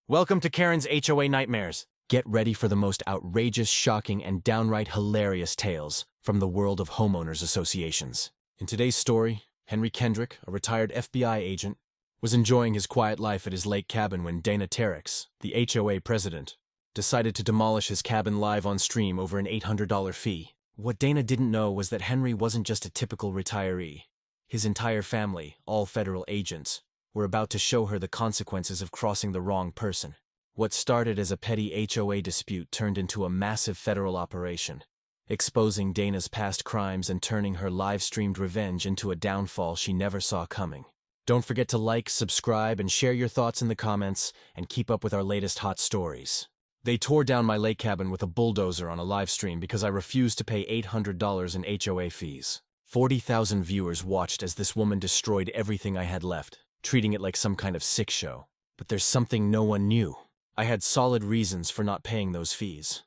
Welcome to Karen's HOA Nightmares. Get ready for the most outrageous, shocking, and downright hilarious tales from the world of homeowners associations. In today's story, Henry Kendrick, a retired FBI agent, was enjoying his quiet life at his lake cabin when Dana Terex, the HOA president, decided to demolish his cabin live on stream over an $800 fee. What Dana didn't know was that Henry wasn't just a typical retiree. His entire family, all federal agents, were about to show her the consequences of crossing the wrong person. What started as a petty HOA dispute turned into a massive federal operation, exposing Dana's past crimes and turning her live-streamed revenge into a downfall she never saw coming. Don't forget to like, subscribe, and share your thoughts in the comments, and keep up with our latest hot stories. They tore down my lake cabin with a bulldozer on a live stream because I refused to pay $800 in HOA fees. 40,000 viewers watched as this woman destroyed everything I had left, treating it like some kind of sick show. But there's something no one knew. I had solid reasons for not paying those fees.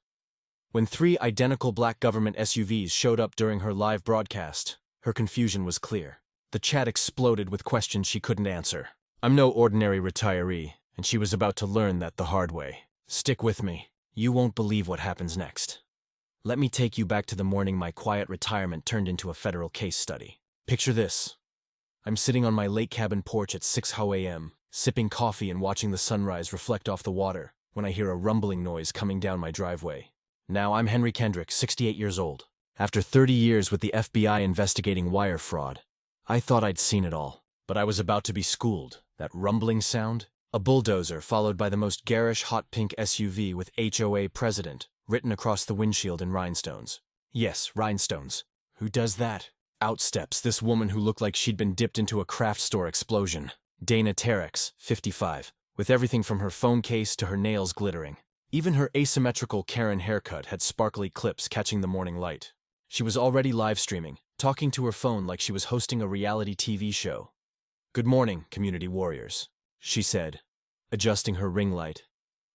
When 3 identical black government SUVs showed up during her live broadcast, her confusion was clear. The chat exploded with questions she couldn't answer. I'm no ordinary retiree, and she was about to learn that the hard way. Stick with me. You won't believe what happens next. Let me take you back to the morning my quiet retirement turned into a federal case study. Picture this. I'm sitting on my lake cabin porch at 6 a.m., sipping coffee and watching the sunrise reflect off the water, when I hear a rumbling noise coming down my driveway. Now, I'm Henry Kendrick, 68 years old. After 30 years with the FBI investigating wire fraud, I thought I'd seen it all. But I was about to be schooled. That rumbling sound? A bulldozer followed by the most garish hot pink SUV with HOA President written across the windshield in rhinestones. Yes, rhinestones. Who does that? Out steps this woman who looked like she'd been dipped into a craft store explosion. Dana Terex, 55, with everything from her phone case to her nails glittering. Even her asymmetrical Karen haircut had sparkly clips catching the morning light. She was already live streaming, talking to her phone like she was hosting a reality TV show. "Good morning, community warriors," she said, adjusting her ring light.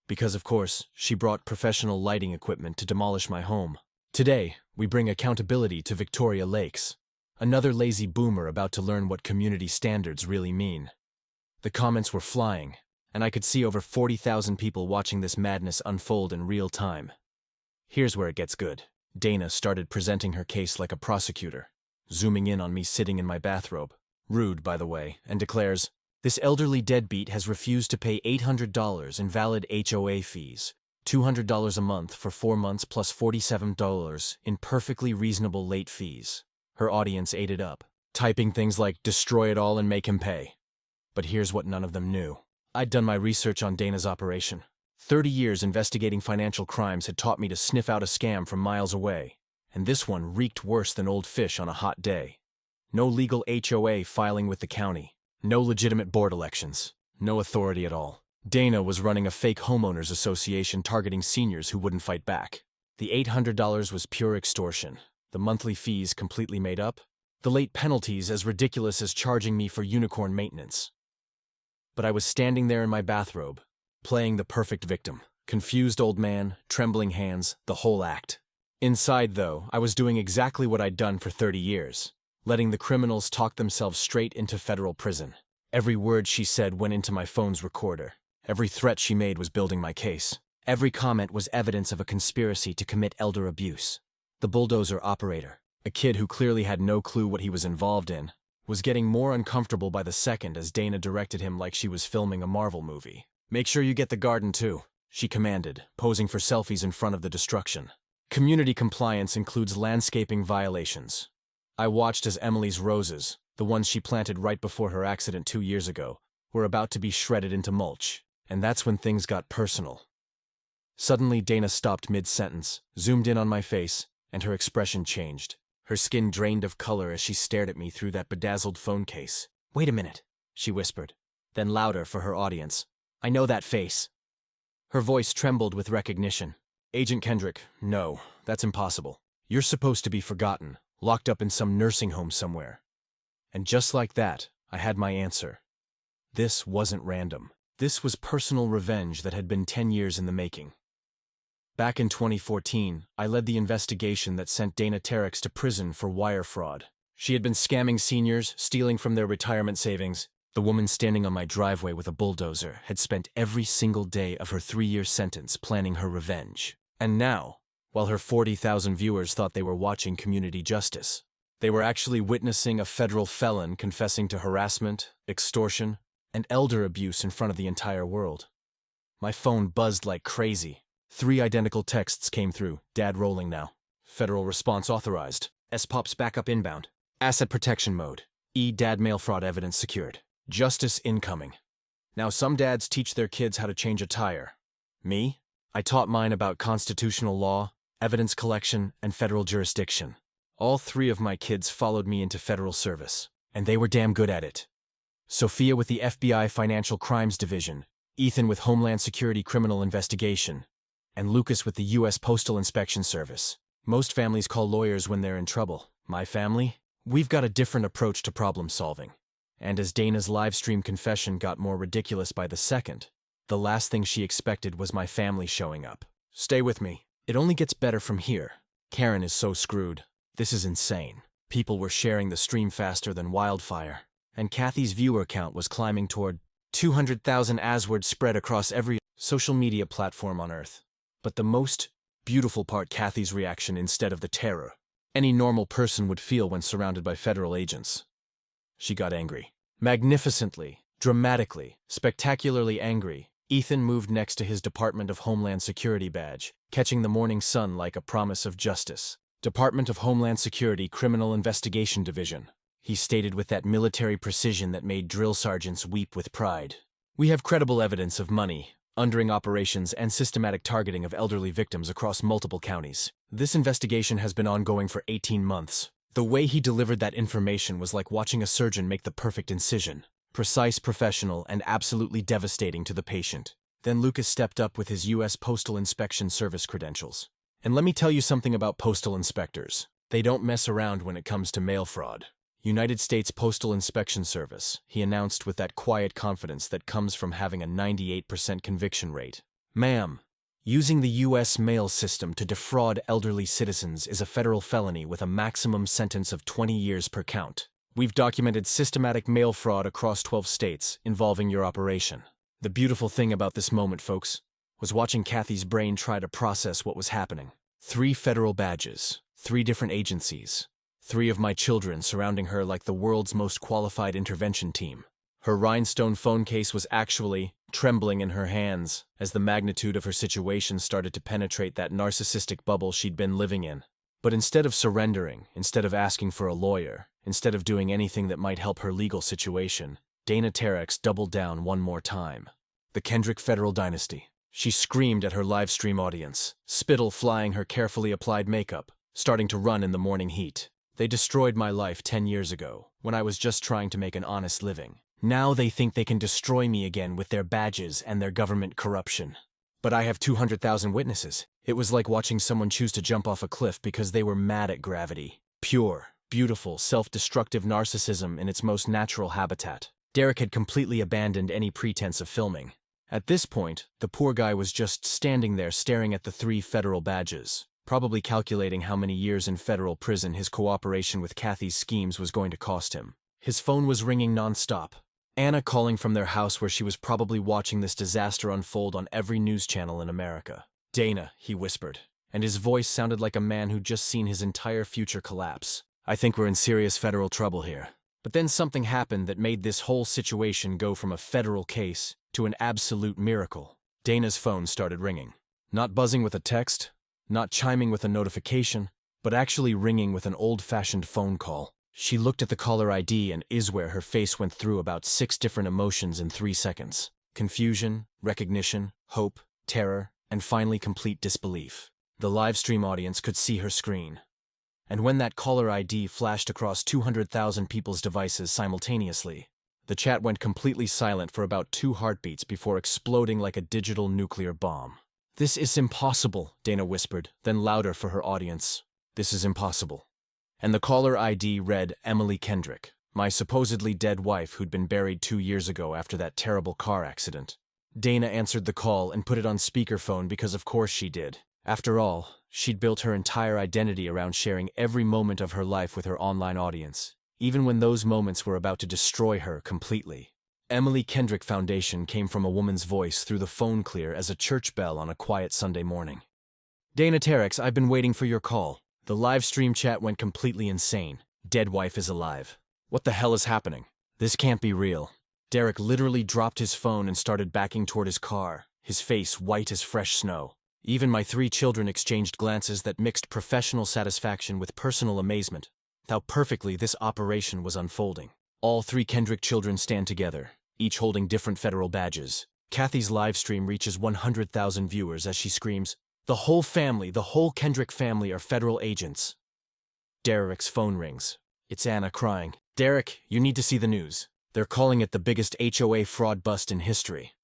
Because, of course, she brought professional lighting equipment to demolish my home. Today, we bring accountability to Victoria Lakes. Another lazy boomer about to learn what community standards really mean. The comments were flying, and I could see over 40,000 people watching this madness unfold in real time. Here's where it gets good. Dana started presenting her case like a prosecutor, zooming in on me sitting in my bathrobe, rude by the way, and declares, "This elderly deadbeat has refused to pay $800 in valid HOA fees, $200 a month for 4 months plus $47 in perfectly reasonable late fees." Her audience ate it up, typing things like, "Destroy it all and make him pay." But here's what none of them knew. I'd done my research on Dana's operation. 30 years investigating financial crimes had taught me to sniff out a scam from miles away, and this one reeked worse than old fish on a hot day. No legal HOA filing with the county, no legitimate board elections, no authority at all. Dana was running a fake homeowners association targeting seniors who wouldn't fight back. The $800 was pure extortion. The monthly fees completely made up, the late penalties as ridiculous as charging me for unicorn maintenance. But I was standing there in my bathrobe, playing the perfect victim. Confused old man, trembling hands, the whole act. Inside, though, I was doing exactly what I'd done for 30 years, letting the criminals talk themselves straight into federal prison. Every word she said went into my phone's recorder. Every threat she made was building my case. Every comment was evidence of a conspiracy to commit elder abuse. The bulldozer operator, a kid who clearly had no clue what he was involved in, was getting more uncomfortable by the second as Dana directed him like she was filming a Marvel movie. "Make sure you get the garden too," she commanded, posing for selfies in front of the destruction. Community compliance includes landscaping violations. I watched as Emily's roses, the ones she planted right before her accident 2 years ago, were about to be shredded into mulch, and that's when things got personal. Suddenly, Dana stopped mid-sentence, zoomed in on my face, and her expression changed. Her skin drained of color as she stared at me through that bedazzled phone case. "Wait a minute," she whispered. Then louder for her audience, "I know that face." Her voice trembled with recognition. "Agent Kendrick, no, that's impossible. You're supposed to be forgotten, locked up in some nursing home somewhere." And just like that, I had my answer. This wasn't random. This was personal revenge that had been 10 years in the making. Back in 2014, I led the investigation that sent Dana Terex to prison for wire fraud. She had been scamming seniors, stealing from their retirement savings, The woman standing on my driveway with a bulldozer had spent every single day of her 3-year sentence planning her revenge. And now, while her 40,000 viewers thought they were watching community justice, they were actually witnessing a federal felon confessing to harassment, extortion, and elder abuse in front of the entire world. My phone buzzed like crazy. 3 identical texts came through, Dad rolling now. Federal response authorized. S-Pops backup inbound. Asset protection mode. Dad mail fraud evidence secured. Justice incoming. Now some dads teach their kids how to change a tire. Me? I taught mine about constitutional law, evidence collection, and federal jurisdiction. All 3 of my kids followed me into federal service, and they were damn good at it. Sophia with the FBI Financial Crimes Division, Ethan with Homeland Security Criminal Investigation, and Lucas with the U.S. Postal Inspection Service. Most families call lawyers when they're in trouble. My family? We've got a different approach to problem solving. And as Dana's livestream confession got more ridiculous by the second, the last thing she expected was my family showing up. Stay with me. It only gets better from here. Karen is so screwed. This is insane. People were sharing the stream faster than wildfire. And Kathy's viewer count was climbing toward 200,000 as word spread across every social media platform on Earth. But the most beautiful part, Kathy's reaction instead of the terror any normal person would feel when surrounded by federal agents. She got angry. Magnificently, dramatically, spectacularly angry. Ethan moved next to his Department of Homeland Security badge, catching the morning sun like a promise of justice. Department of Homeland Security Criminal Investigation Division. He stated with that military precision that made drill sergeants weep with pride. We have credible evidence of money, undering operations, and systematic targeting of elderly victims across multiple counties. This investigation has been ongoing for 18 months. The way he delivered that information was like watching a surgeon make the perfect incision. Precise, professional, and absolutely devastating to the patient. Then Lucas stepped up with his U.S. Postal Inspection Service credentials. And let me tell you something about postal inspectors. They don't mess around when it comes to mail fraud. United States Postal Inspection Service, he announced with that quiet confidence that comes from having a 98% conviction rate. Ma'am, using the U.S. mail system to defraud elderly citizens is a federal felony with a maximum sentence of 20 years per count. We've documented systematic mail fraud across 12 states involving your operation. The beautiful thing about this moment, folks, was watching Kathy's brain try to process what was happening. 3 federal badges, 3 different agencies, 3 of my children surrounding her like the world's most qualified intervention team. Her rhinestone phone case was actually trembling in her hands as the magnitude of her situation started to penetrate that narcissistic bubble she'd been living in. But instead of surrendering, instead of asking for a lawyer, instead of doing anything that might help her legal situation, Dana Terex doubled down one more time. The Kendrick Federal Dynasty. She screamed at her livestream audience, spittle flying her carefully applied makeup, starting to run in the morning heat. They destroyed my life 10 years ago, when I was just trying to make an honest living. Now they think they can destroy me again with their badges and their government corruption. But I have 200,000 witnesses. It was like watching someone choose to jump off a cliff because they were mad at gravity. Pure, beautiful, self-destructive narcissism in its most natural habitat. Derek had completely abandoned any pretense of filming. At this point, the poor guy was just standing there staring at the 3 federal badges, probably calculating how many years in federal prison his cooperation with Kathy's schemes was going to cost him. His phone was ringing nonstop. Anna calling from their house where she was probably watching this disaster unfold on every news channel in America. Dana, he whispered, and his voice sounded like a man who'd just seen his entire future collapse. I think we're in serious federal trouble here. But then something happened that made this whole situation go from a federal case to an absolute miracle. Dana's phone started ringing. Not buzzing with a text, not chiming with a notification, but actually ringing with an old-fashioned phone call. She looked at the caller ID and where her face went through about 6 different emotions in 3 seconds. Confusion, recognition, hope, terror, and finally complete disbelief. The livestream audience could see her screen. And when that caller ID flashed across 200,000 people's devices simultaneously, the chat went completely silent for about 2 heartbeats before exploding like a digital nuclear bomb. "This is impossible," Dana whispered, then louder for her audience. "This is impossible." And the caller ID read Emily Kendrick, my supposedly dead wife who'd been buried 2 years ago after that terrible car accident. Dana answered the call and put it on speakerphone because of course she did. After all, she'd built her entire identity around sharing every moment of her life with her online audience, even when those moments were about to destroy her completely. Emily Kendrick Foundation came from a woman's voice through the phone clear as a church bell on a quiet Sunday morning. Dana Terex, I've been waiting for your call. The live stream chat went completely insane. Dead wife is alive. What the hell is happening? This can't be real. Derek literally dropped his phone and started backing toward his car, his face white as fresh snow. Even my 3 children exchanged glances that mixed professional satisfaction with personal amazement. How perfectly this operation was unfolding. All 3 Kendrick children stand together, each holding different federal badges. Kathy's live stream reaches 100,000 viewers as she screams, "The whole family, the whole Kendrick family are federal agents." Derek's phone rings. It's Anna crying. "Derek, you need to see the news. They're calling it the biggest HOA fraud bust in history."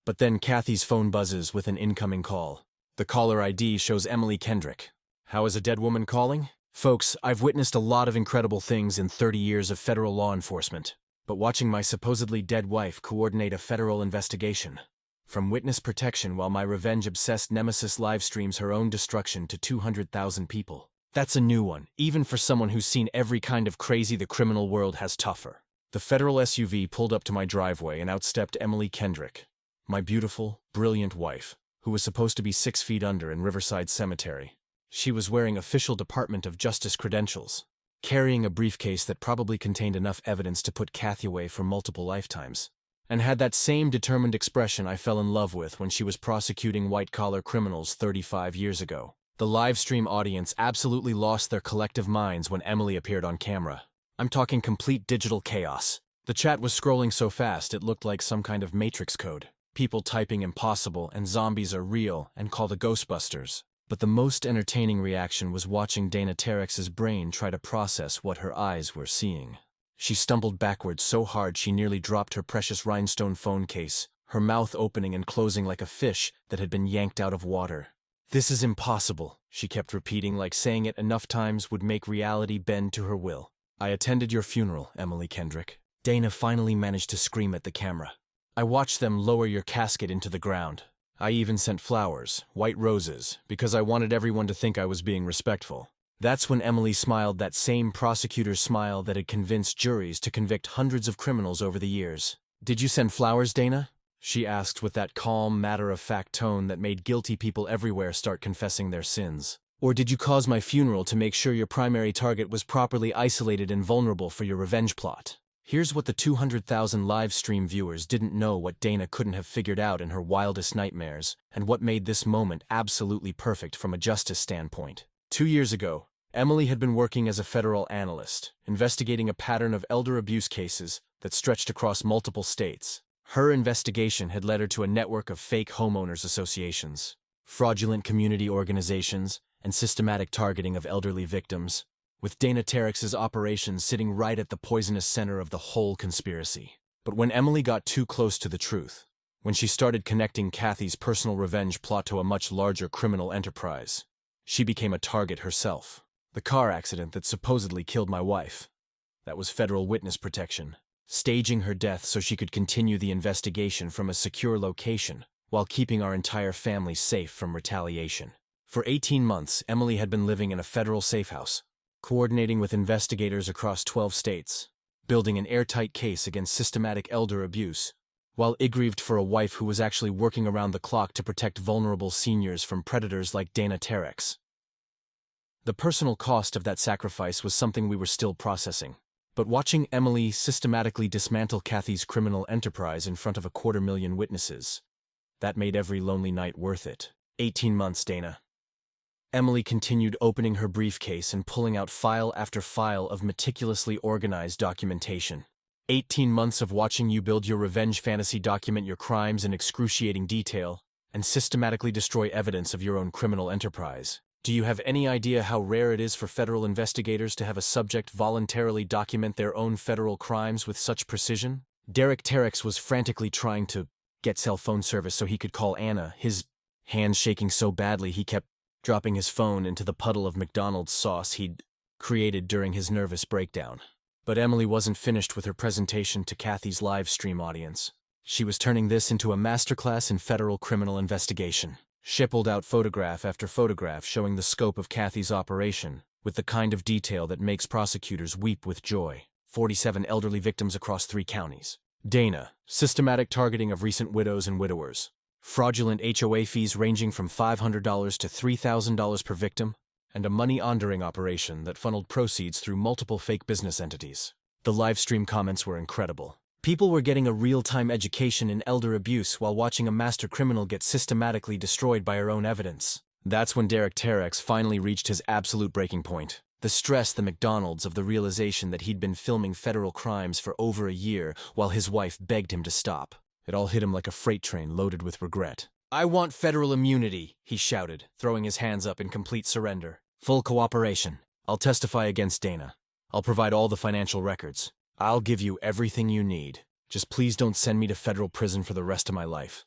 But then Kathy's phone buzzes with an incoming call. The caller ID shows Emily Kendrick. How is a dead woman calling? Folks, I've witnessed a lot of incredible things in 30 years of federal law enforcement, but watching my supposedly dead wife coordinate a federal investigation. From witness protection while my revenge-obsessed nemesis live streams her own destruction to 200,000 people. That's a new one, even for someone who's seen every kind of crazy the criminal world has tougher. The federal SUV pulled up to my driveway and outstepped Emily Kendrick, my beautiful, brilliant wife, who was supposed to be 6 feet under in Riverside Cemetery. She was wearing official Department of Justice credentials, carrying a briefcase that probably contained enough evidence to put Kathy away for multiple lifetimes, and had that same determined expression I fell in love with when she was prosecuting white-collar criminals 35 years ago. The live stream audience absolutely lost their collective minds when Emily appeared on camera. I'm talking complete digital chaos. The chat was scrolling so fast it looked like some kind of Matrix code. People typing impossible and zombies are real and call the Ghostbusters. But the most entertaining reaction was watching Dana Terex's brain try to process what her eyes were seeing. She stumbled backwards so hard she nearly dropped her precious rhinestone phone case, her mouth opening and closing like a fish that had been yanked out of water. "This is impossible," she kept repeating, like saying it enough times would make reality bend to her will. "I attended your funeral, Emily Kendrick." Dana finally managed to scream at the camera. "I watched them lower your casket into the ground. I even sent flowers, white roses, because I wanted everyone to think I was being respectful." That's when Emily smiled that same prosecutor's smile that had convinced juries to convict hundreds of criminals over the years. "Did you send flowers, Dana?" she asked with that calm, matter-of-fact tone that made guilty people everywhere start confessing their sins. "Or did you cause my funeral to make sure your primary target was properly isolated and vulnerable for your revenge plot?" Here's what the 200,000 live stream viewers didn't know, what Dana couldn't have figured out in her wildest nightmares, and what made this moment absolutely perfect from a justice standpoint. 2 years ago, Emily had been working as a federal analyst, investigating a pattern of elder abuse cases that stretched across multiple states. Her investigation had led her to a network of fake homeowners associations, fraudulent community organizations, and systematic targeting of elderly victims, with Dana Terex's operations sitting right at the poisonous center of the whole conspiracy. But when Emily got too close to the truth, when she started connecting Kathy's personal revenge plot to a much larger criminal enterprise, she became a target herself. The car accident that supposedly killed my wife, that was federal witness protection, staging her death so she could continue the investigation from a secure location while keeping our entire family safe from retaliation. For 18 months, Emily had been living in a federal safe house, coordinating with investigators across 12 states, building an airtight case against systematic elder abuse, while aggrieved for a wife who was actually working around the clock to protect vulnerable seniors from predators like Dana Terex. The personal cost of that sacrifice was something we were still processing. But watching Emily systematically dismantle Kathy's criminal enterprise in front of 250,000 witnesses, that made every lonely night worth it. 18 months, Dana. Emily continued opening her briefcase and pulling out file after file of meticulously organized documentation. 18 months of watching you build your revenge fantasy, document your crimes in excruciating detail, and systematically destroy evidence of your own criminal enterprise. Do you have any idea how rare it is for federal investigators to have a subject voluntarily document their own federal crimes with such precision? Derek Terex was frantically trying to get cell phone service so he could call Anna, his hands shaking so badly he kept dropping his phone into the puddle of McDonald's sauce he'd created during his nervous breakdown. But Emily wasn't finished with her presentation to Kathy's live stream audience. She was turning this into a masterclass in federal criminal investigation. She pulled out photograph after photograph showing the scope of Kathy's operation, with the kind of detail that makes prosecutors weep with joy. 47 elderly victims across 3 counties. Dana, systematic targeting of recent widows and widowers. Fraudulent HOA fees ranging from $500 to $3,000 per victim, and a money laundering operation that funneled proceeds through multiple fake business entities. The live stream comments were incredible. People were getting a real-time education in elder abuse while watching a master criminal get systematically destroyed by her own evidence. That's when Derek Terex finally reached his absolute breaking point. The stress, the McDonald's of the realization that he'd been filming federal crimes for over a year while his wife begged him to stop. It all hit him like a freight train loaded with regret. "I want federal immunity," he shouted, throwing his hands up in complete surrender. "Full cooperation. I'll testify against Dana. I'll provide all the financial records. I'll give you everything you need. Just please don't send me to federal prison for the rest of my life."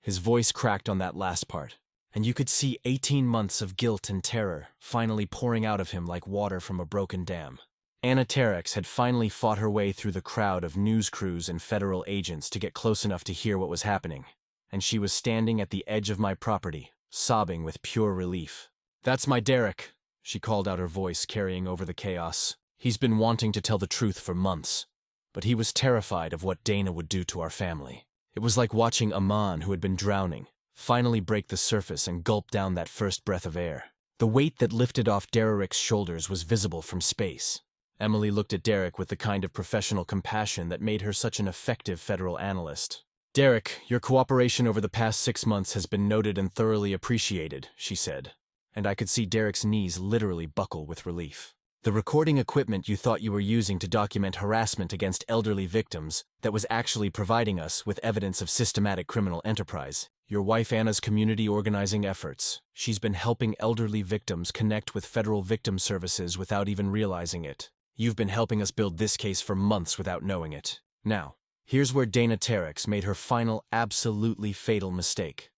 His voice cracked on that last part, and you could see 18 months of guilt and terror finally pouring out of him like water from a broken dam. Anna Terex had finally fought her way through the crowd of news crews and federal agents to get close enough to hear what was happening, and she was standing at the edge of my property, sobbing with pure relief. "That's my Derek," she called out, her voice carrying over the chaos. "He's been wanting to tell the truth for months, but he was terrified of what Dana would do to our family." It was like watching a man who had been drowning finally break the surface and gulp down that first breath of air. The weight that lifted off Derek's shoulders was visible from space. Emily looked at Derek with the kind of professional compassion that made her such an effective federal analyst. "Derek, your cooperation over the past 6 months has been noted and thoroughly appreciated," she said, and I could see Derek's knees literally buckle with relief. "The recording equipment you thought you were using to document harassment against elderly victims that was actually providing us with evidence of systematic criminal enterprise. Your wife Anna's community organizing efforts. She's been helping elderly victims connect with federal victim services without even realizing it. You've been helping us build this case for months without knowing it. Now, here's where Dana Terex made her final, absolutely fatal mistake.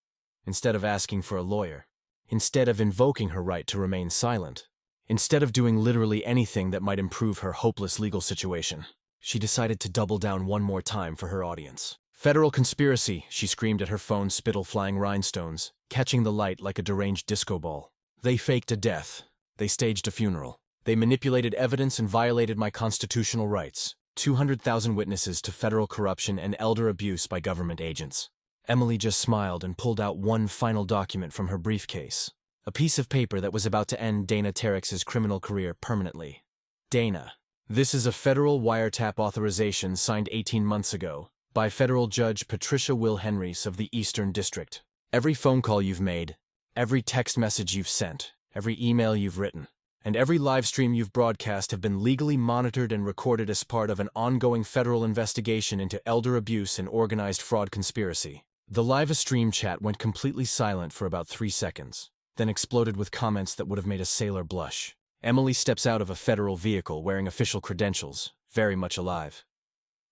Instead of asking for a lawyer, instead of invoking her right to remain silent, instead of doing literally anything that might improve her hopeless legal situation, she decided to double down one more time for her audience. "Federal conspiracy," she screamed at her phone, spittle flying rhinestones, catching the light like a deranged disco ball. "They faked a death. They staged a funeral. They manipulated evidence and violated my constitutional rights. 200,000 witnesses to federal corruption and elder abuse by government agents." Emily just smiled and pulled out one final document from her briefcase. A piece of paper that was about to end Dana Terex's criminal career permanently. "Dana, this is a federal wiretap authorization signed 18 months ago by Federal Judge Patricia Will Henrys of the Eastern District. Every phone call you've made, every text message you've sent, every email you've written, and every live stream you've broadcast have been legally monitored and recorded as part of an ongoing federal investigation into elder abuse and organized fraud conspiracy." The live stream chat went completely silent for about 3 seconds, then exploded with comments that would have made a sailor blush. Emily steps out of a federal vehicle wearing official credentials, very much alive.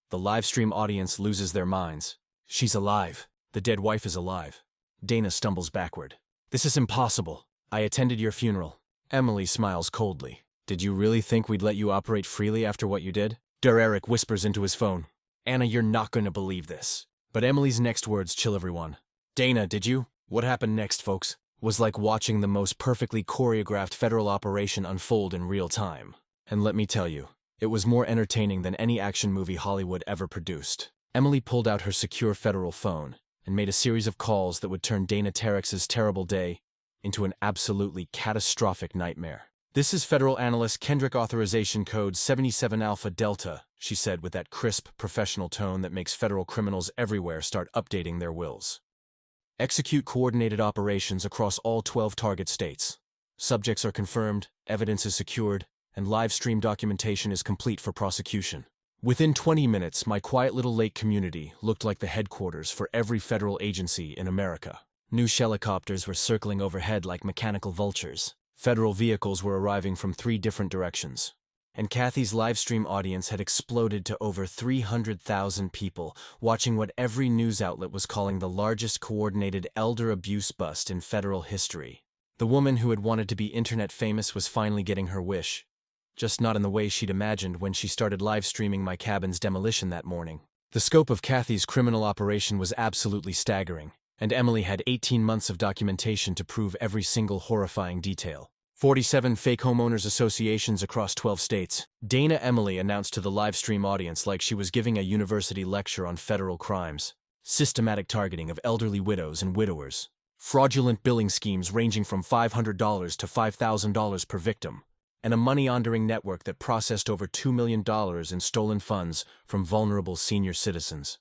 The live stream audience loses their minds. "She's alive. The dead wife is alive." Dana stumbles backward. "This is impossible. I attended your funeral." Emily smiles coldly. "Did you really think we'd let you operate freely after what you did?" Derek whispers into his phone. "Anna, you're not going to believe this." But Emily's next words chill everyone. "Dana, did you? What happened next, folks?" Was like watching the most perfectly choreographed federal operation unfold in real time. And let me tell you, it was more entertaining than any action movie Hollywood ever produced. Emily pulled out her secure federal phone and made a series of calls that would turn Dana Terex's terrible day into an absolutely catastrophic nightmare. "This is Federal Analyst Kendrick Authorization Code 77 Alpha Delta," she said with that crisp, professional tone that makes federal criminals everywhere start updating their wills. "Execute coordinated operations across all 12 target states. Subjects are confirmed, evidence is secured, and live stream documentation is complete for prosecution." Within 20 minutes, my quiet little lake community looked like the headquarters for every federal agency in America. New helicopters were circling overhead like mechanical vultures. Federal vehicles were arriving from 3 different directions. And Kathy's livestream audience had exploded to over 300,000 people, watching what every news outlet was calling the largest coordinated elder abuse bust in federal history. The woman who had wanted to be internet famous was finally getting her wish. Just not in the way she'd imagined when she started live-streaming my cabin's demolition that morning. The scope of Kathy's criminal operation was absolutely staggering, and Emily had 18 months of documentation to prove every single horrifying detail. 47 fake homeowners associations across 12 states. Dana Emily announced to the live stream audience like she was giving a university lecture on federal crimes. Systematic targeting of elderly widows and widowers. Fraudulent billing schemes ranging from $500 to $5,000 per victim. And a money-laundering network that processed over $2 million in stolen funds from vulnerable senior citizens.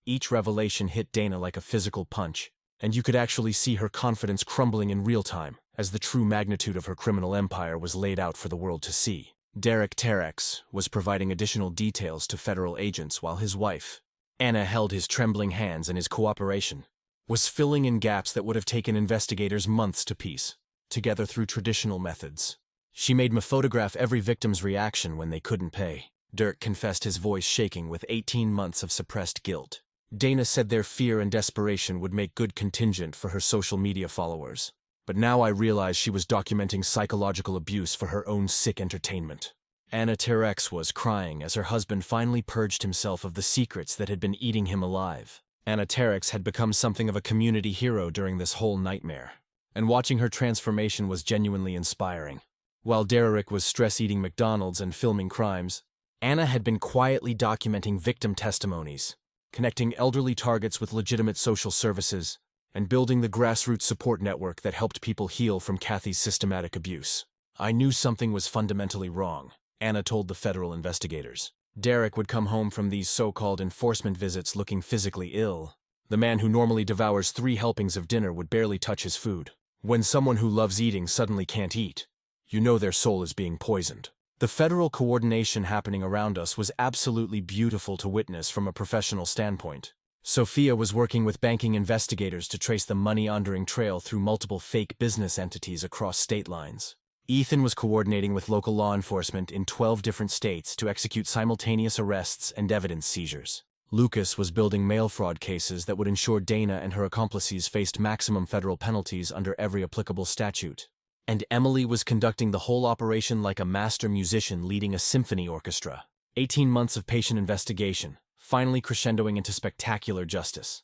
Each revelation hit Dana like a physical punch, and you could actually see her confidence crumbling in real time as the true magnitude of her criminal empire was laid out for the world to see. Derek Terex was providing additional details to federal agents while his wife, Anna, held his trembling hands, and his cooperation was filling in gaps that would have taken investigators months to piece together through traditional methods. She made me photograph every victim's reaction when they couldn't pay. Dirk confessed, his voice shaking with 18 months of suppressed guilt. Dana said their fear and desperation would make good contingent for her social media followers. But now I realized she was documenting psychological abuse for her own sick entertainment. Anna Terex was crying as her husband finally purged himself of the secrets that had been eating him alive. Anna Terex had become something of a community hero during this whole nightmare, and watching her transformation was genuinely inspiring. While Derek was stress-eating McDonald's and filming crimes, Anna had been quietly documenting victim testimonies, connecting elderly targets with legitimate social services, and building the grassroots support network that helped people heal from Kathy's systematic abuse. I knew something was fundamentally wrong, Anna told the federal investigators. Derek would come home from these so-called enforcement visits looking physically ill. The man who normally devours 3 helpings of dinner would barely touch his food. When someone who loves eating suddenly can't eat, you know their soul is being poisoned. The federal coordination happening around us was absolutely beautiful to witness from a professional standpoint. Sophia was working with banking investigators to trace the money-laundering trail through multiple fake business entities across state lines. Ethan was coordinating with local law enforcement in 12 different states to execute simultaneous arrests and evidence seizures. Lucas was building mail fraud cases that would ensure Dana and her accomplices faced maximum federal penalties under every applicable statute. And Emily was conducting the whole operation like a master musician leading a symphony orchestra. 18 months of patient investigation, finally crescendoing into spectacular justice.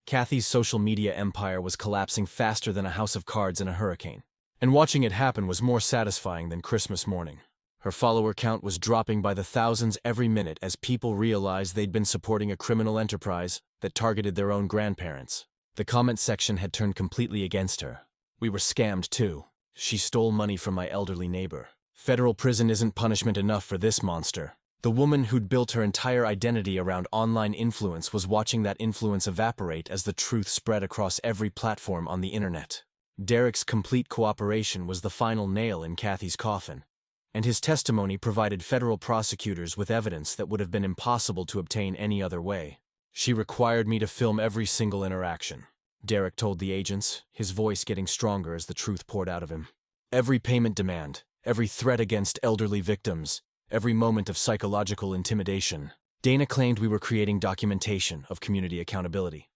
Kathy's social media empire was collapsing faster than a house of cards in a hurricane. And watching it happen was more satisfying than Christmas morning. Her follower count was dropping by the thousands every minute as people realized they'd been supporting a criminal enterprise that targeted their own grandparents. The comment section had turned completely against her. We were scammed too. She stole money from my elderly neighbor. Federal prison isn't punishment enough for this monster. The woman who'd built her entire identity around online influence was watching that influence evaporate as the truth spread across every platform on the internet. Derek's complete cooperation was the final nail in Kathy's coffin, and his testimony provided federal prosecutors with evidence that would have been impossible to obtain any other way. She required me to film every single interaction, Derek told the agents, his voice getting stronger as the truth poured out of him. Every payment demand, every threat against elderly victims, every moment of psychological intimidation. Dana claimed we were creating documentation of community accountability.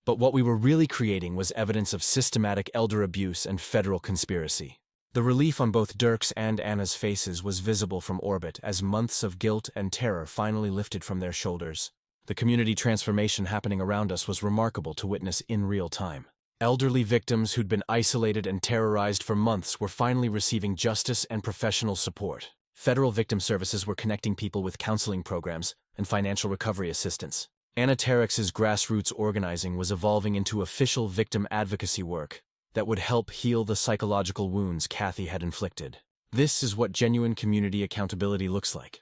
But what we were really creating was evidence of systematic elder abuse and federal conspiracy. The relief on both Dirk's and Anna's faces was visible from orbit as months of guilt and terror finally lifted from their shoulders. The community transformation happening around us was remarkable to witness in real time. Elderly victims who'd been isolated and terrorized for months were finally receiving justice and professional support. Federal victim services were connecting people with counseling programs and financial recovery assistance. Anna Terex's grassroots organizing was evolving into official victim advocacy work that would help heal the psychological wounds Kathy had inflicted. This is what genuine community accountability looks like.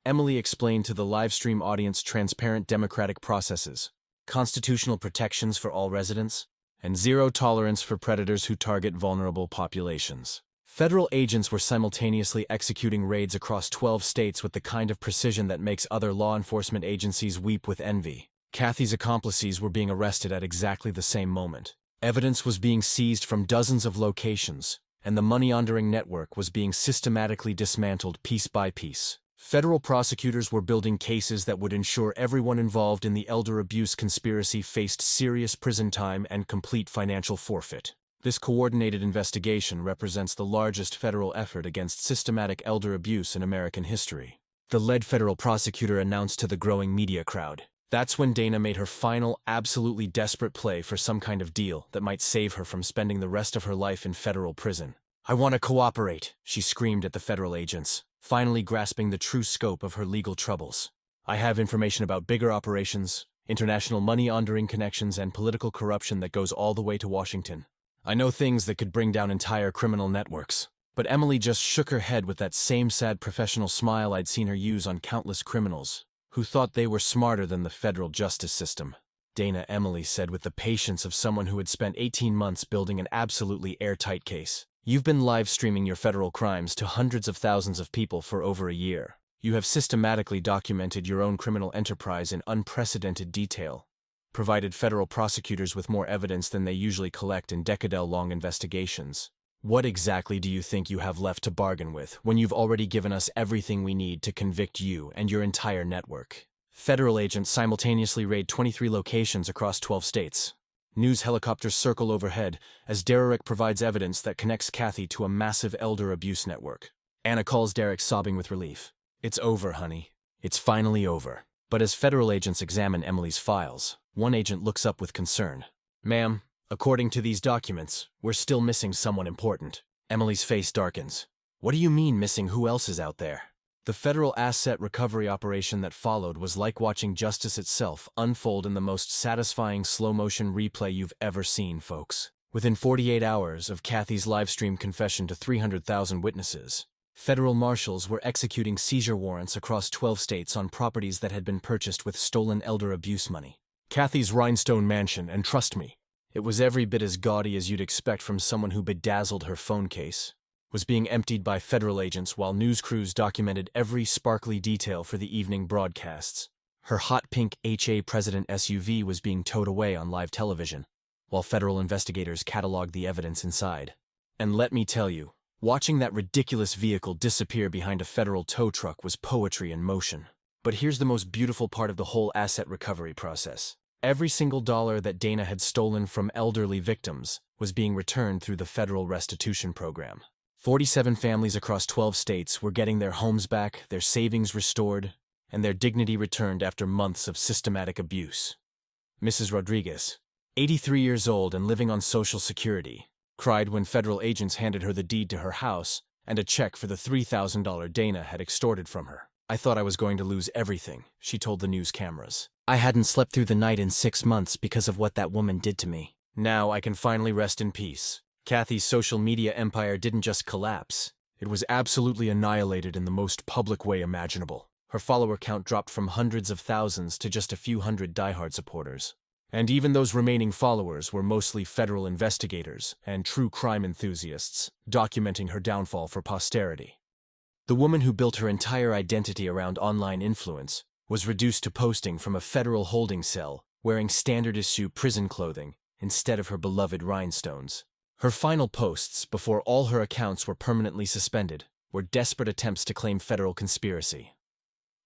Emily explained to the livestream audience transparent democratic processes, constitutional protections for all residents, and zero tolerance for predators who target vulnerable populations. Federal agents were simultaneously executing raids across 12 states with the kind of precision that makes other law enforcement agencies weep with envy. Kathy's accomplices were being arrested at exactly the same moment. Evidence was being seized from dozens of locations, and the money-laundering network was being systematically dismantled piece by piece. Federal prosecutors were building cases that would ensure everyone involved in the elder abuse conspiracy faced serious prison time and complete financial forfeit. This coordinated investigation represents the largest federal effort against systematic elder abuse in American history. The lead federal prosecutor announced to the growing media crowd, That's when Dana made her final, absolutely desperate play for some kind of deal that might save her from spending the rest of her life in federal prison. "I want to cooperate," she screamed at the federal agents, finally grasping the true scope of her legal troubles. "I have information about bigger operations, international money laundering connections, and political corruption that goes all the way to Washington. I know things that could bring down entire criminal networks." But Emily just shook her head with that same sad professional smile I'd seen her use on countless criminals who thought they were smarter than the federal justice system. "Dana," Emily said with the patience of someone who had spent 18 months building an absolutely airtight case, "you've been live streaming your federal crimes to hundreds of thousands of people for over a year. You have systematically documented your own criminal enterprise in unprecedented detail, provided federal prosecutors with more evidence than they usually collect in decade-long investigations. What exactly do you think you have left to bargain with when you've already given us everything we need to convict you and your entire network?" Federal agents simultaneously raid 23 locations across 12 states. News helicopters circle overhead as Derek provides evidence that connects Kathy to a massive elder abuse network. Anna calls Derek, sobbing with relief. "It's over, honey. It's finally over." But as federal agents examine Emily's files, one agent looks up with concern. "Ma'am, according to these documents, we're still missing someone important." Emily's face darkens. "What do you mean missing? Who else is out there?" The federal asset recovery operation that followed was like watching justice itself unfold in the most satisfying slow-motion replay you've ever seen, folks. Within 48 hours of Kathy's live-stream confession to 300,000 witnesses, federal marshals were executing seizure warrants across 12 states on properties that had been purchased with stolen elder abuse money. Kathy's rhinestone mansion, and trust me, it was every bit as gaudy as you'd expect from someone who bedazzled her phone case, was being emptied by federal agents while news crews documented every sparkly detail for the evening broadcasts. Her hot pink HA President SUV was being towed away on live television, while federal investigators cataloged the evidence inside. And let me tell you, watching that ridiculous vehicle disappear behind a federal tow truck was poetry in motion. But here's the most beautiful part of the whole asset recovery process. Every single dollar that Dana had stolen from elderly victims was being returned through the federal restitution program. 47 families across 12 states were getting their homes back, their savings restored, and their dignity returned after months of systematic abuse. Mrs. Rodriguez, 83 years old and living on Social Security, cried when federal agents handed her the deed to her house and a check for the $3,000 Dana had extorted from her. "I thought I was going to lose everything," she told the news cameras. "I hadn't slept through the night in 6 months because of what that woman did to me. Now I can finally rest in peace." Kathy's social media empire didn't just collapse, it was absolutely annihilated in the most public way imaginable. Her follower count dropped from hundreds of thousands to just a few hundred diehard supporters. And even those remaining followers were mostly federal investigators and true crime enthusiasts, documenting her downfall for posterity. The woman who built her entire identity around online influence was reduced to posting from a federal holding cell, wearing standard-issue prison clothing instead of her beloved rhinestones. Her final posts, before all her accounts were permanently suspended, were desperate attempts to claim federal conspiracy.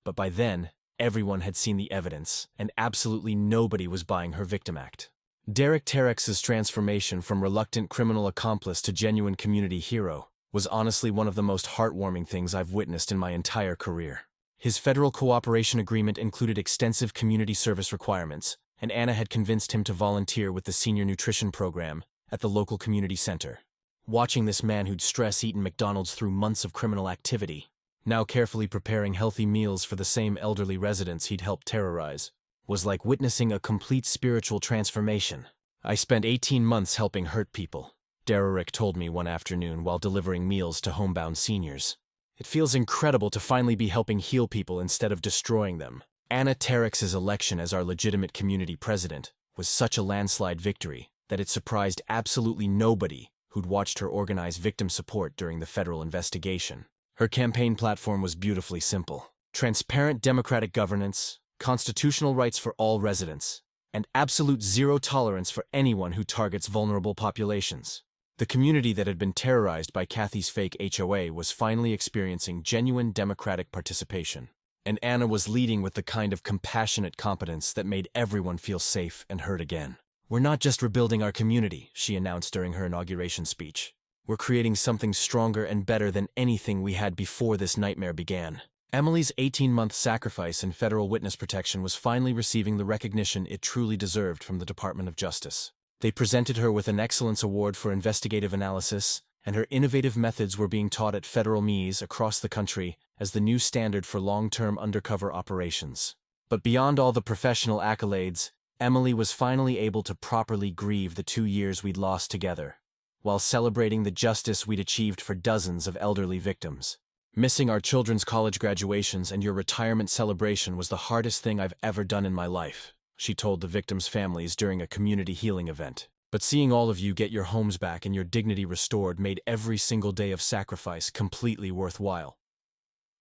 But by then, everyone had seen the evidence, and absolutely nobody was buying her victim act. Derek Terex's transformation from reluctant criminal accomplice to genuine community hero was honestly one of the most heartwarming things I've witnessed in my entire career. His federal cooperation agreement included extensive community service requirements, and Anna had convinced him to volunteer with the senior nutrition program at the local community center. Watching this man who'd stress-eaten McDonald's through months of criminal activity, now carefully preparing healthy meals for the same elderly residents he'd helped terrorize, was like witnessing a complete spiritual transformation. "I spent 18 months helping hurt people," Derek told me one afternoon while delivering meals to homebound seniors. "It feels incredible to finally be helping heal people instead of destroying them." Anna Terex's election as our legitimate community president was such a landslide victory that it surprised absolutely nobody who'd watched her organize victim support during the federal investigation. Her campaign platform was beautifully simple: transparent democratic governance, constitutional rights for all residents, and absolute zero tolerance for anyone who targets vulnerable populations. The community that had been terrorized by Kathy's fake HOA was finally experiencing genuine democratic participation. And Anna was leading with the kind of compassionate competence that made everyone feel safe and heard again. "We're not just rebuilding our community," she announced during her inauguration speech. "We're creating something stronger and better than anything we had before this nightmare began." Emily's 18-month sacrifice in federal witness protection was finally receiving the recognition it truly deserved from the Department of Justice. They presented her with an Excellence Award for Investigative Analysis, and her innovative methods were being taught at federal MEs across the country as the new standard for long-term undercover operations. But beyond all the professional accolades, Emily was finally able to properly grieve the 2 years we'd lost together, while celebrating the justice we'd achieved for dozens of elderly victims. Missing our children's college graduations and your retirement celebration was the hardest thing I've ever done in my life, she told the victims' families during a community healing event. But seeing all of you get your homes back and your dignity restored made every single day of sacrifice completely worthwhile.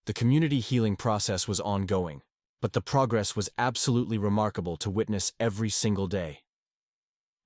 The community healing process was ongoing, but the progress was absolutely remarkable to witness every single day.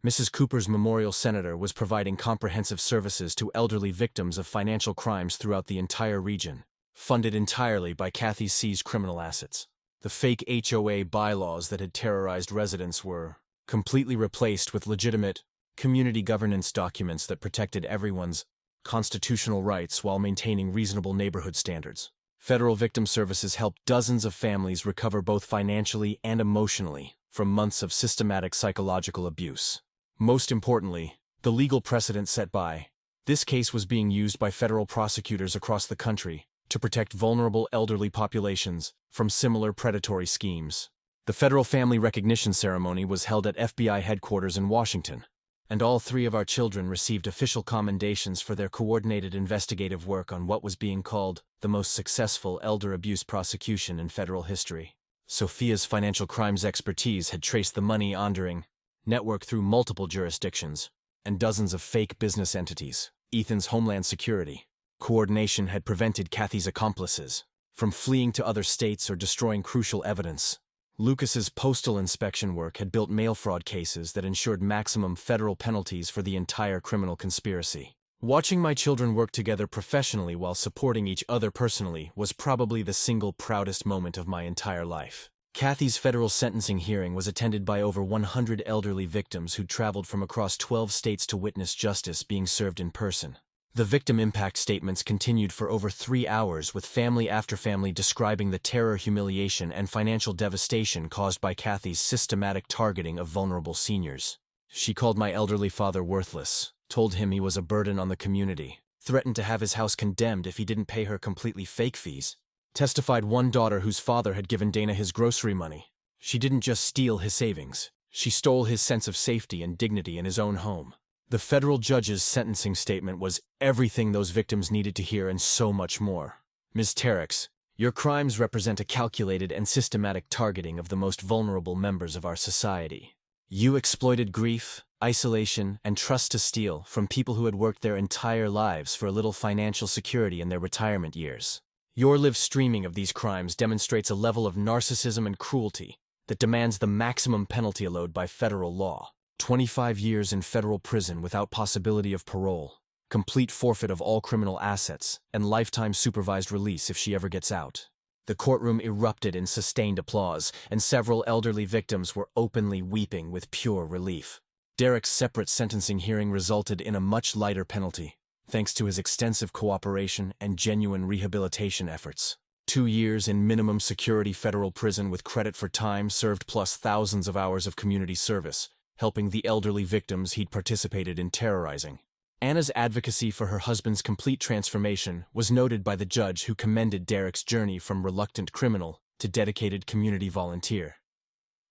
Mrs. Cooper's Memorial Senator was providing comprehensive services to elderly victims of financial crimes throughout the entire region, funded entirely by Kathy's seized criminal assets. The fake HOA bylaws that had terrorized residents were completely replaced with legitimate community governance documents that protected everyone's constitutional rights while maintaining reasonable neighborhood standards. Federal Victim Services helped dozens of families recover both financially and emotionally from months of systematic psychological abuse. Most importantly, the legal precedent set by this case was being used by federal prosecutors across the country to protect vulnerable elderly populations from similar predatory schemes. The federal family recognition ceremony was held at FBI headquarters in Washington, and all 3 of our children received official commendations for their coordinated investigative work on what was being called the most successful elder abuse prosecution in federal history. Sophia's financial crimes expertise had traced the money laundering network through multiple jurisdictions and dozens of fake business entities. Ethan's Homeland Security coordination had prevented Kathy's accomplices from fleeing to other states or destroying crucial evidence. Lucas's postal inspection work had built mail fraud cases that ensured maximum federal penalties for the entire criminal conspiracy. Watching my children work together professionally while supporting each other personally was probably the single proudest moment of my entire life. Kathy's federal sentencing hearing was attended by over 100 elderly victims who'd traveled from across 12 states to witness justice being served in person. The victim impact statements continued for over 3 hours, with family after family describing the terror, humiliation, and financial devastation caused by Kathy's systematic targeting of vulnerable seniors. She called my elderly father worthless, told him he was a burden on the community, threatened to have his house condemned if he didn't pay her completely fake fees, testified one daughter whose father had given Dana his grocery money. She didn't just steal his savings, she stole his sense of safety and dignity in his own home. The federal judge's sentencing statement was everything those victims needed to hear and so much more. Ms. Terex, your crimes represent a calculated and systematic targeting of the most vulnerable members of our society. You exploited grief, isolation, and trust to steal from people who had worked their entire lives for a little financial security in their retirement years. Your live streaming of these crimes demonstrates a level of narcissism and cruelty that demands the maximum penalty allowed by federal law. 25 years in federal prison without possibility of parole, complete forfeit of all criminal assets, and lifetime supervised release if she ever gets out. The courtroom erupted in sustained applause, and several elderly victims were openly weeping with pure relief. Derek's separate sentencing hearing resulted in a much lighter penalty, thanks to his extensive cooperation and genuine rehabilitation efforts. 2 years in minimum security federal prison with credit for time served plus thousands of hours of community service, helping the elderly victims he'd participated in terrorizing. Anna's advocacy for her husband's complete transformation was noted by the judge, who commended Derek's journey from reluctant criminal to dedicated community volunteer.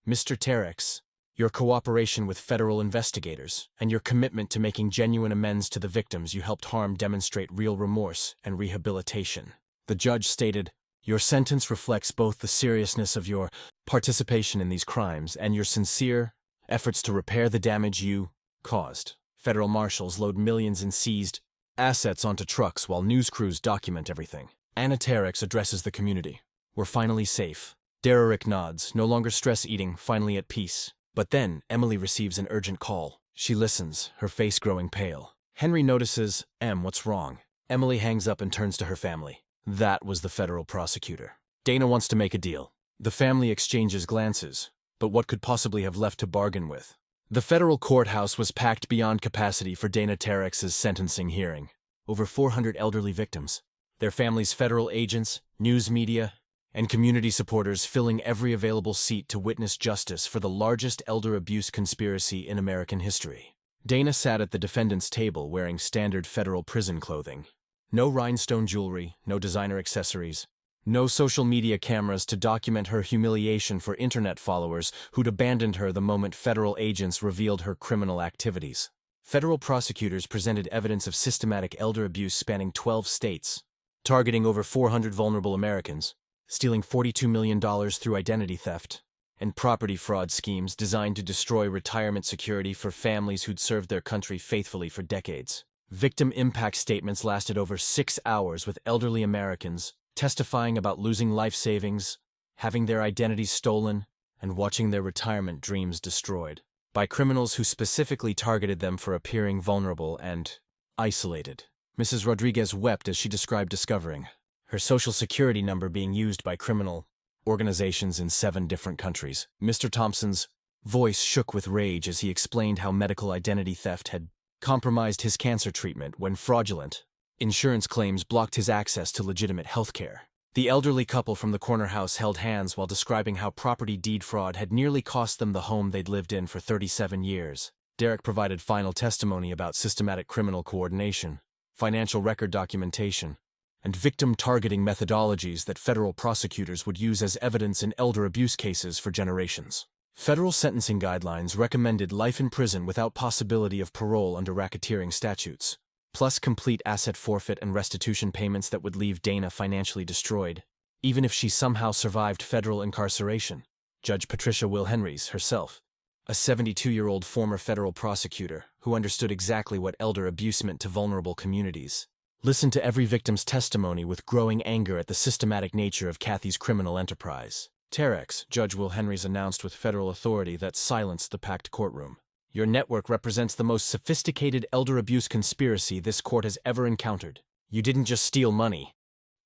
Mr. Terex, your cooperation with federal investigators and your commitment to making genuine amends to the victims you helped harm demonstrate real remorse and rehabilitation. The judge stated, your sentence reflects both the seriousness of your participation in these crimes and your sincere efforts to repair the damage you caused. Federal marshals load millions in seized assets onto trucks while news crews document everything. Anna Terex addresses the community. We're finally safe. Derek nods, no longer stress-eating, finally at peace. But then, Emily receives an urgent call. She listens, her face growing pale. Henry notices, what's wrong? Emily hangs up and turns to her family. That was the federal prosecutor. Dana wants to make a deal. The family exchanges glances. But what could possibly have left to bargain with? The federal courthouse was packed beyond capacity for Dana Terex's sentencing hearing. Over 400 elderly victims, their families, federal agents, news media, and community supporters filling every available seat to witness justice for the largest elder abuse conspiracy in American history. Dana sat at the defendant's table wearing standard federal prison clothing. No rhinestone jewelry, no designer accessories, no social media cameras to document her humiliation for internet followers who'd abandoned her the moment federal agents revealed her criminal activities. Federal prosecutors presented evidence of systematic elder abuse spanning 12 states, targeting over 400 vulnerable Americans, stealing $42 million through identity theft, and property fraud schemes designed to destroy retirement security for families who'd served their country faithfully for decades. Victim impact statements lasted over 6 hours with elderly Americans testifying about losing life savings, having their identities stolen, and watching their retirement dreams destroyed by criminals who specifically targeted them for appearing vulnerable and isolated. Mrs. Rodriguez wept as she described discovering her Social Security number being used by criminal organizations in 7 different countries. Mr. Thompson's voice shook with rage as he explained how medical identity theft had compromised his cancer treatment when fraudulent insurance claims blocked his access to legitimate health care. The elderly couple from the corner house held hands while describing how property deed fraud had nearly cost them the home they'd lived in for 37 years. Derek provided final testimony about systematic criminal coordination, financial record documentation, and victim-targeting methodologies that federal prosecutors would use as evidence in elder abuse cases for generations. Federal sentencing guidelines recommended life in prison without possibility of parole under racketeering statutes, plus complete asset forfeit and restitution payments that would leave Dana financially destroyed, even if she somehow survived federal incarceration. Judge Patricia Wilhenrys herself, a 72-year-old former federal prosecutor who understood exactly what elder abuse meant to vulnerable communities, listened to every victim's testimony with growing anger at the systematic nature of Kathy's criminal enterprise. Terex, Judge Wilhenrys announced with federal authority that silenced the packed courtroom. Your network represents the most sophisticated elder abuse conspiracy this court has ever encountered. You didn't just steal money.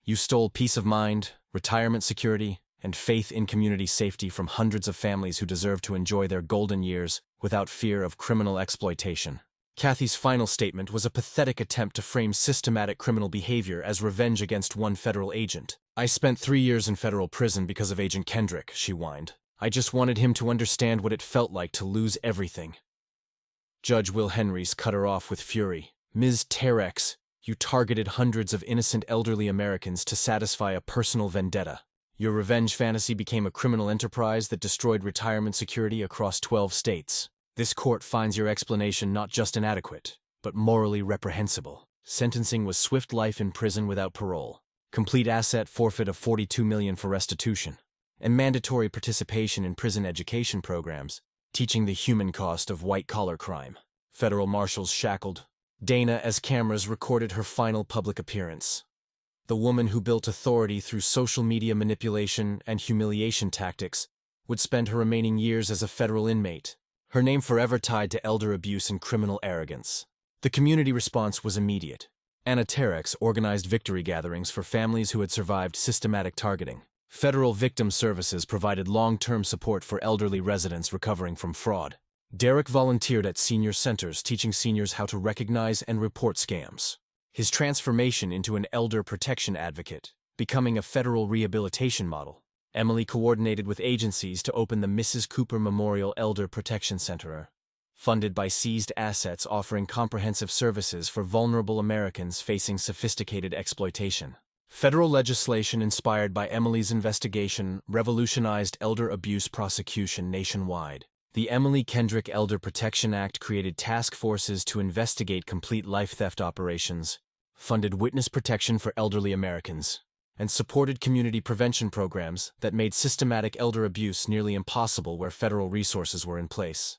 You stole peace of mind, retirement security, and faith in community safety from hundreds of families who deserve to enjoy their golden years without fear of criminal exploitation. Kathy's final statement was a pathetic attempt to frame systematic criminal behavior as revenge against one federal agent. I spent 3 years in federal prison because of Agent Kendrick, she whined. I just wanted him to understand what it felt like to lose everything. Judge Wilhenrys cut her off with fury. Ms. Terex, you targeted hundreds of innocent elderly Americans to satisfy a personal vendetta. Your revenge fantasy became a criminal enterprise that destroyed retirement security across 12 states. This court finds your explanation not just inadequate, but morally reprehensible. Sentencing was swift life in prison without parole, complete asset forfeit of $42 million for restitution, and mandatory participation in prison education programs, teaching the human cost of white-collar crime. Federal marshals shackled Dana as cameras recorded her final public appearance. The woman who built authority through social media manipulation and humiliation tactics would spend her remaining years as a federal inmate, her name forever tied to elder abuse and criminal arrogance. The community response was immediate. Anna Terex organized victory gatherings for families who had survived systematic targeting. Federal Victim Services provided long-term support for elderly residents recovering from fraud. Derek volunteered at senior centers teaching seniors how to recognize and report scams. His transformation into an elder protection advocate, becoming a federal rehabilitation model. Emily coordinated with agencies to open the Mrs. Cooper Memorial Elder Protection Center, funded by seized assets offering comprehensive services for vulnerable Americans facing sophisticated exploitation. Federal legislation inspired by Emily's investigation revolutionized elder abuse prosecution nationwide. The Emily Kendrick Elder Protection Act created task forces to investigate complete life theft operations, funded witness protection for elderly Americans, and supported community prevention programs that made systematic elder abuse nearly impossible where federal resources were in place.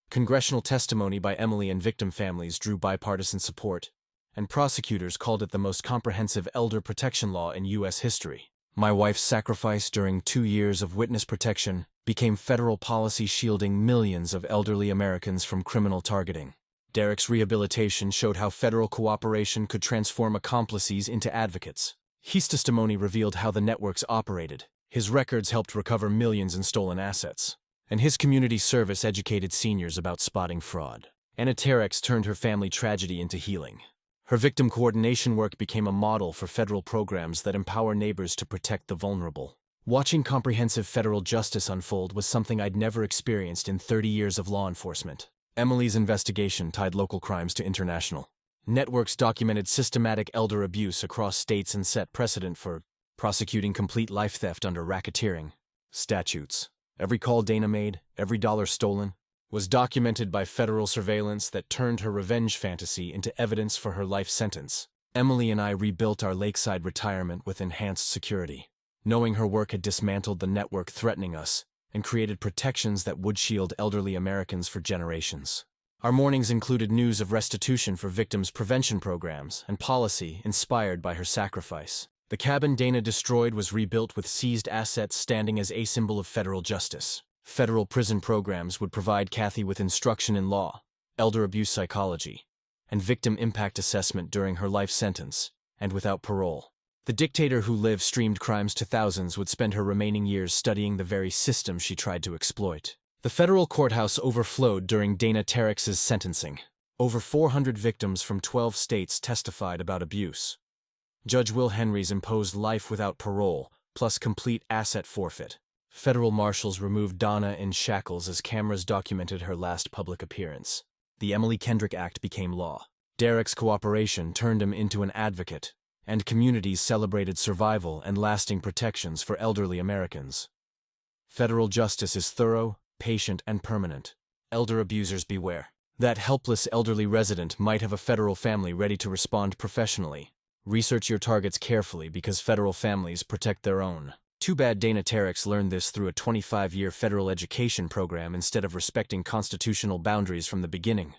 Congressional testimony by Emily and victim families drew bipartisan support, and prosecutors called it the most comprehensive elder protection law in U.S. history. My wife's sacrifice during 2 years of witness protection became federal policy shielding millions of elderly Americans from criminal targeting. Derek's rehabilitation showed how federal cooperation could transform accomplices into advocates. His testimony revealed how the networks operated. His records helped recover millions in stolen assets, and his community service educated seniors about spotting fraud. Anna Terex turned her family tragedy into healing. Her victim coordination work became a model for federal programs that empower neighbors to protect the vulnerable. Watching comprehensive federal justice unfold was something I'd never experienced in 30 years of law enforcement. Emily's investigation tied local crimes to international. Networks documented systematic elder abuse across states and set precedent for prosecuting complete life theft under racketeering statutes. Every call Dana made, every dollar stolen, was documented by federal surveillance that turned her revenge fantasy into evidence for her life sentence. Emily and I rebuilt our lakeside retirement with enhanced security, knowing her work had dismantled the network threatening us and created protections that would shield elderly Americans for generations. Our mornings included news of restitution for victims' prevention programs and policy inspired by her sacrifice. The cabin Dana destroyed was rebuilt with seized assets standing as a symbol of federal justice. Federal prison programs would provide Kathy with instruction in law, elder abuse psychology, and victim impact assessment during her life sentence, and without parole. The dictator who live-streamed crimes to thousands would spend her remaining years studying the very system she tried to exploit. The federal courthouse overflowed during Dana Terex's sentencing. Over 400 victims from 12 states testified about abuse. Judge Will Henry's imposed life without parole, plus complete asset forfeit. Federal marshals removed Donna in shackles as cameras documented her last public appearance. The Emily Kendrick Act became law. Derek's cooperation turned him into an advocate, and communities celebrated survival and lasting protections for elderly Americans. Federal justice is thorough, patient, and permanent. Elder abusers beware. That helpless elderly resident might have a federal family ready to respond professionally. Research your targets carefully because federal families protect their own. Too bad Dana Terex learned this through a 25-year federal education program instead of respecting constitutional boundaries from the beginning.